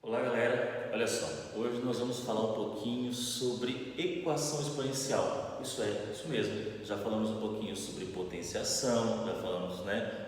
Olá galera, olha só, hoje nós vamos falar um pouquinho sobre equação exponencial, isso mesmo, já falamos um pouquinho sobre potenciação, já falamos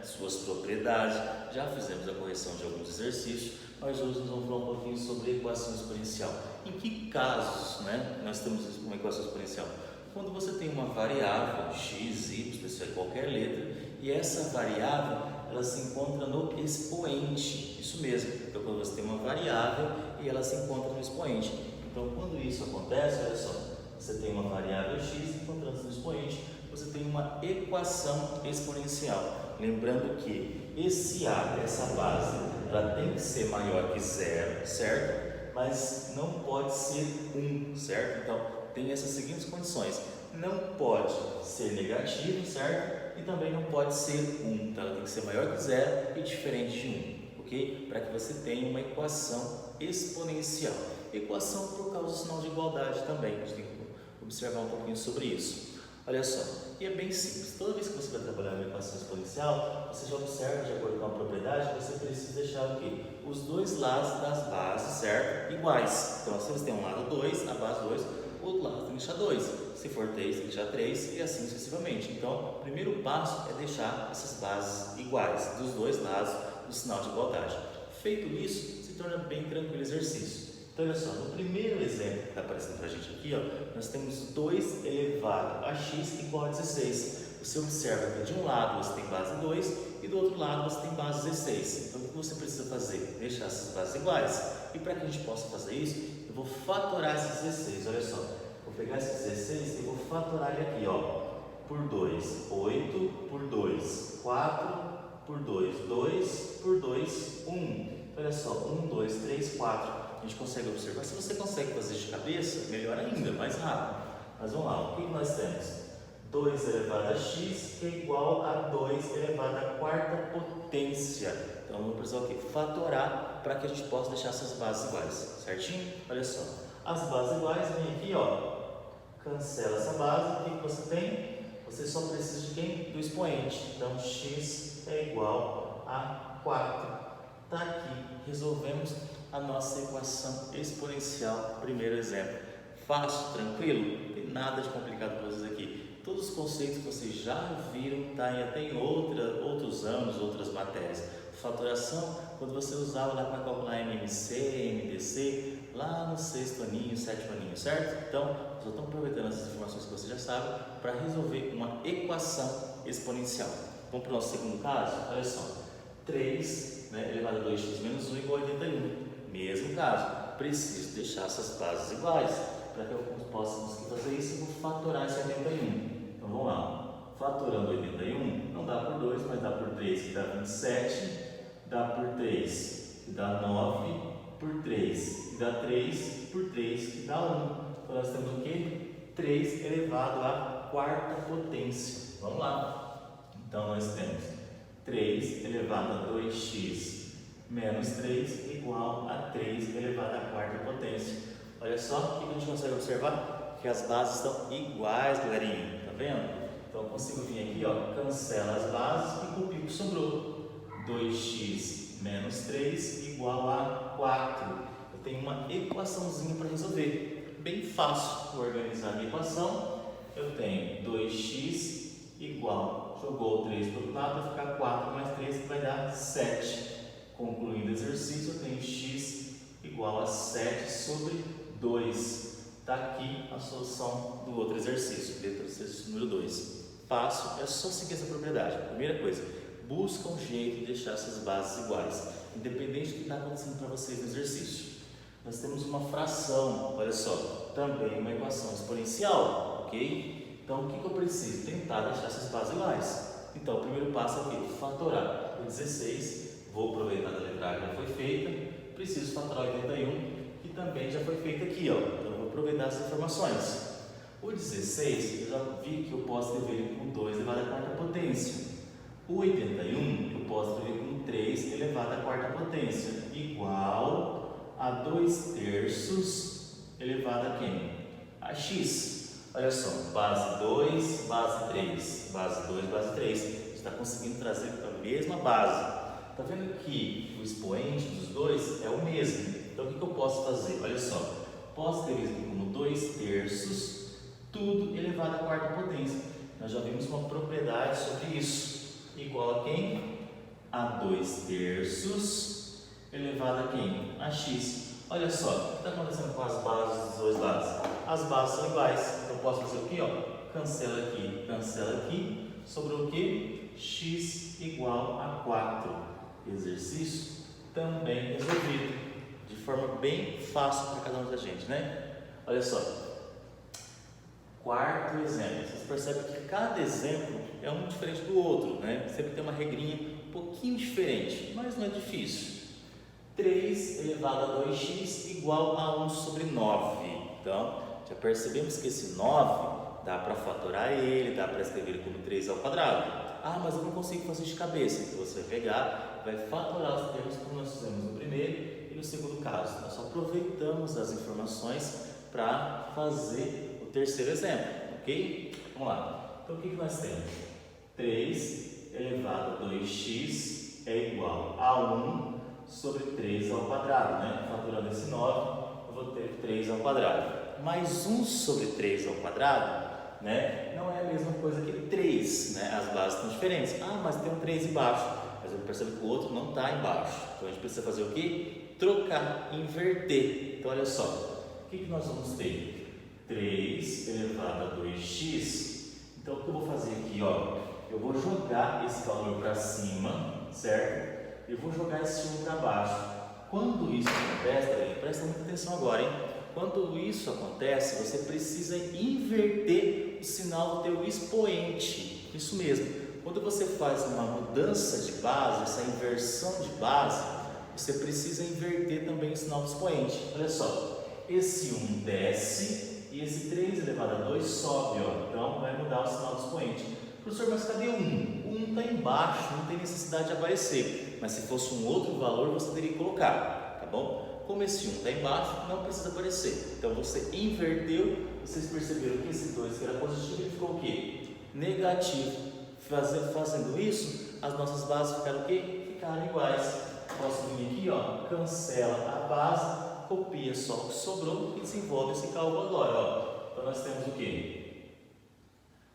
suas propriedades, já fizemos a correção de alguns exercícios, mas hoje nós vamos falar um pouquinho sobre equação exponencial. Em que casos nós temos uma equação exponencial? Quando você tem uma variável x, y, isso é qualquer letra, e essa variável ela se encontra no expoente, isso mesmo. Então, quando você tem uma variável e ela se encontra no expoente. Então, quando isso acontece, olha só, você tem uma variável x encontrando no expoente, você tem uma equação exponencial. Lembrando que esse a, essa base, ela tem que ser maior que zero, certo? Mas não pode ser 1, certo? Então, tem essas seguintes condições. Não pode ser negativo, certo? E também não pode ser 1, então ela tem que ser maior que zero e diferente de 1, ok? Para que você tenha uma equação exponencial. Equação por causa do sinal de igualdade também, a gente tem que observar um pouquinho sobre isso. Olha só, e é bem simples, toda vez que você vai trabalhar uma equação exponencial, você já observa, de acordo com a propriedade, que você precisa deixar o quê? Os dois lados das bases, certo? Iguais. Então, se você tem um lado 2, a base 2, o outro lado tem que deixar 2. Se for 3, tem que deixar 3 e assim sucessivamente. Então, o primeiro passo é deixar essas bases iguais, dos dois lados do sinal de igualdade. Feito isso, se torna bem tranquilo o exercício. Então, olha só, no primeiro exemplo que está aparecendo para a gente aqui, nós temos 2 elevado a x igual a 16. Você observa que de um lado você tem base 2 e do outro lado você tem base 16. Então, o que você precisa fazer? Deixar essas bases iguais. E para que a gente possa fazer isso, eu vou fatorar esses 16, olha só. Vou pegar esse 16 e vou fatorar ele aqui, por 2, 8, por 2, 4, por 2, 2, por 2, 1. Olha só, 1, 2, 3, 4. A gente consegue observar. Se você consegue fazer de cabeça, melhor ainda, mais rápido. Mas vamos lá, o que nós temos? 2 elevado a x, que é igual a 2 elevado à quarta potência. Então, vamos precisar o quê? Fatorar para que a gente possa deixar essas bases iguais, certinho? Olha só, as bases iguais vêm aqui, cancela essa base, o que você tem? Você só precisa de quem? Do expoente. Então, x é igual a 4. Está aqui, resolvemos a nossa equação exponencial, primeiro exemplo. Fácil, tranquilo? Não tem nada de complicado para vocês aqui. Todos os conceitos que vocês já viram, tá? E até em outros anos, outras matérias. Fatoração, quando você usava lá para calcular MMC, MDC, lá no 6º aninho, 7º aninho, certo? Então, só estamos aproveitando essas informações que você já sabe para resolver uma equação exponencial. Vamos para o nosso segundo caso? Olha só, 3 elevado a 2x menos 1 igual a 81. Mesmo caso, preciso deixar essas bases iguais. Para que eu possa conseguir fazer isso, eu vou fatorar esse 81. Então, vamos lá. Fatorando 81, não dá por 2, mas dá por 3, que dá 27. Dá por 3, que dá 9. Por 3, que dá 3. Por 3, que dá 1. Então, nós temos o quê? 3 elevado à quarta potência. Vamos lá. Então, nós temos 3 elevado a 2x menos 3 igual a 3 elevado à quarta potência. Olha só, o que a gente consegue observar? Que as bases estão iguais, galerinha. Tá vendo? Então, eu consigo vir aqui, cancela as bases e copio o que sobrou. 2x menos 3 igual a 4. Eu tenho uma equaçãozinha para resolver. Bem fácil de organizar a minha equação. Eu tenho 2x igual, jogou o 3 para o outro lado, vai ficar 4 mais 3, que vai dar 7. Concluindo o exercício, eu tenho x igual a 7 sobre 2. Está aqui a solução do outro exercício, letra do exercício número 2. Fácil, é só seguir essa propriedade. Primeira coisa, busca um jeito de deixar essas bases iguais, independente do que está acontecendo para vocês no exercício. Nós temos uma fração, olha só, também uma equação exponencial, ok? Então, o que eu preciso? Tentar deixar essas bases iguais. Então, o primeiro passo é o quê? Fatorar o 16. Vou aproveitar da letra A que já foi feita. Preciso fatorar 81, que também já foi feito aqui, Então, eu vou aproveitar essas informações. O 16, eu já vi que eu posso escrever ele com 2 elevado à quarta potência. O 81, eu posso escrever com 3 elevado à quarta potência, igual a 2/3 elevado a quem? A x. Olha só, base 2, base 3, base 2, base 3. Você está conseguindo trazer para a mesma base. Está vendo que o expoente dos dois é o mesmo. Então, o que posso fazer? Olha só, posso ter isso como 2/3, tudo elevado à quarta potência. Nós já vimos uma propriedade sobre isso. Igual a quem? A 2/3 elevado a quem? A x. Olha só, o que está acontecendo com as bases dos dois lados? As bases são iguais. Então eu posso fazer o quê? Cancela aqui. Sobrou o quê? X igual a 4. Exercício também resolvido. De forma bem fácil para cada um da gente, né? Olha só. Quarto exemplo. Vocês percebem que cada exemplo é um diferente do outro, né? Sempre tem uma regrinha um pouquinho diferente, mas não é difícil. 3 elevado a 2x igual a 1 sobre 9. Então, já percebemos que esse 9 dá para fatorar ele, dá para escrever ele como 3 ao quadrado. Ah, mas eu não consigo fazer de cabeça. Então, você vai pegar, vai fatorar os termos como nós fizemos no primeiro e no segundo caso. Nós só aproveitamos as informações para fazer o terceiro exemplo, ok? Vamos lá. Então, o que nós temos? 3 elevado a 2x é igual a 1 sobre 3 ao quadrado, né? Fatorando esse 9, eu vou ter 3 ao quadrado. Mais 1 sobre 3 ao quadrado, né? Não é a mesma coisa que 3, né? As bases estão diferentes. Ah, mas tem um 3 embaixo. Mas eu percebo que o outro não está embaixo. Então a gente precisa fazer o quê? Trocar, inverter. Então olha só, o que nós vamos ter? 3 elevado a 2x. Então o que eu vou fazer aqui, eu vou jogar esse valor para cima, certo? Eu vou jogar esse 1 para baixo. Quando isso acontece, presta muita atenção agora, hein? Quando isso acontece, você precisa inverter o sinal do teu expoente. Isso mesmo. Quando você faz uma mudança de base, essa inversão de base, você precisa inverter também o sinal do expoente. Olha só, esse 1 desce e esse 3 elevado a 2 sobe, Então vai mudar o sinal do expoente. Professor, mas cadê o 1? O 1 está embaixo, não tem necessidade de aparecer. Mas se fosse um outro valor, você teria que colocar, tá bom? Como esse 1 está embaixo, não precisa aparecer. Então você inverteu, vocês perceberam que esse 2 que era positivo, ele ficou o quê? Negativo. Fazendo isso, as nossas bases ficaram o quê? Ficaram iguais. Posso vir aqui, cancela a base, copia só o que sobrou e desenvolve esse cálculo agora, Então nós temos o quê?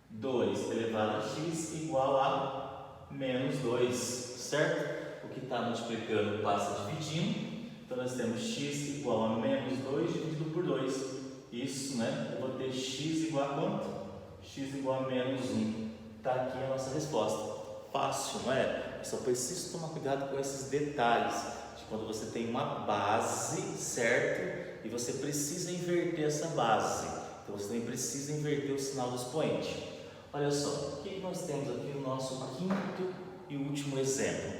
2 elevado a x igual a menos 2, certo? O que está multiplicando passa dividindo. Então nós temos x igual a menos 2 dividido por 2. Isso, né? Eu vou ter x igual a quanto? X igual a menos 1. Está aqui a nossa resposta. Fácil, não é? Eu só preciso tomar cuidado com esses detalhes. De quando você tem uma base, certo? E você precisa inverter essa base. Então você também precisa inverter o sinal do expoente. Olha só, o que nós temos aqui no nosso quinto e último exemplo?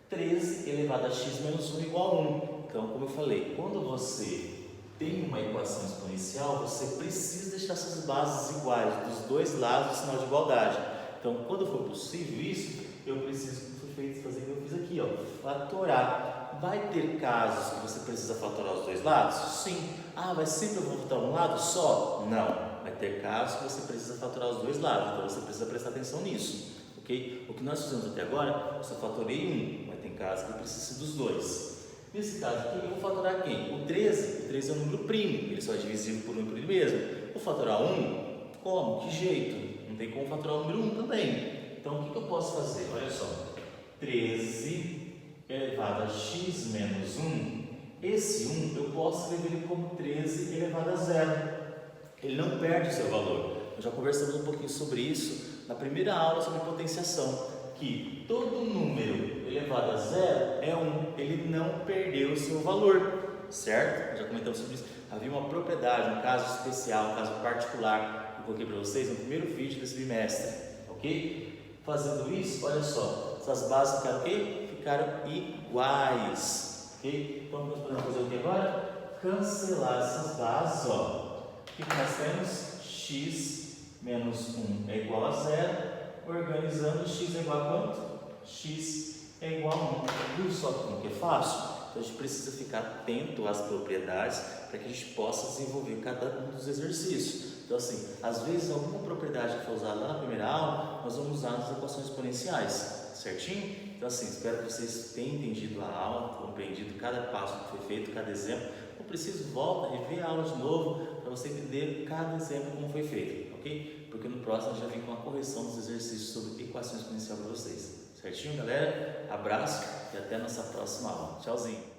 13 elevado a x menos 1 igual a 1. Então, como eu falei, quando você tem uma equação exponencial, você precisa deixar essas bases iguais, dos dois lados do sinal de igualdade. Então, quando for possível isso, eu preciso, como foi feito, fazer o que eu fiz aqui, fatorar. Vai ter casos que você precisa fatorar os dois lados? Sim. Ah, mas sempre eu vou fatorar um lado só? Não. Vai ter casos que você precisa fatorar os dois lados, então você precisa prestar atenção nisso, ok? O que nós fizemos até agora, eu só fatorei 1, mas tem casos que precisa dos dois. Nesse caso aqui, eu vou fatorar quem? O 13 é um número primo, ele só é divisível por 1 por ele mesmo. Vou fatorar 1? Como? Que jeito? Não tem como fatorar o número 1 também. Então, o que eu posso fazer? Olha só, 13 elevado a x menos 1, esse 1 eu posso escrever ele como 13 elevado a 0. Ele não perde o seu valor. Nós já conversamos um pouquinho sobre isso na primeira aula sobre potenciação, que todo número elevado a 0 é 1, ele não perdeu o seu valor, certo? Já comentamos sobre isso. Havia uma propriedade, um caso especial, um caso particular, que eu coloquei para vocês no primeiro vídeo desse bimestre, ok? Fazendo isso, olha só, essas bases ficaram o quê? Ficaram iguais, ok? Então nós podemos fazer o que agora? Cancelar essas bases, O que nós temos? X menos 1 é igual a 0. Organizando, x é igual a quanto? X é igual a 1. Viu só como que é fácil? Então a gente precisa ficar atento às propriedades para que a gente possa desenvolver cada um dos exercícios. Então assim, às vezes alguma propriedade que foi usada lá na primeira aula, nós vamos usar nas equações exponenciais, certinho? Então assim, espero que vocês tenham entendido a aula, compreendido cada passo que foi feito, cada exemplo. Não preciso, volta, rever a aula de novo para você entender cada exemplo como foi feito, ok? Porque no próximo eu já vim com a correção dos exercícios sobre equação exponencial para vocês. Certinho, galera? Abraço e até a nossa próxima aula. Tchauzinho!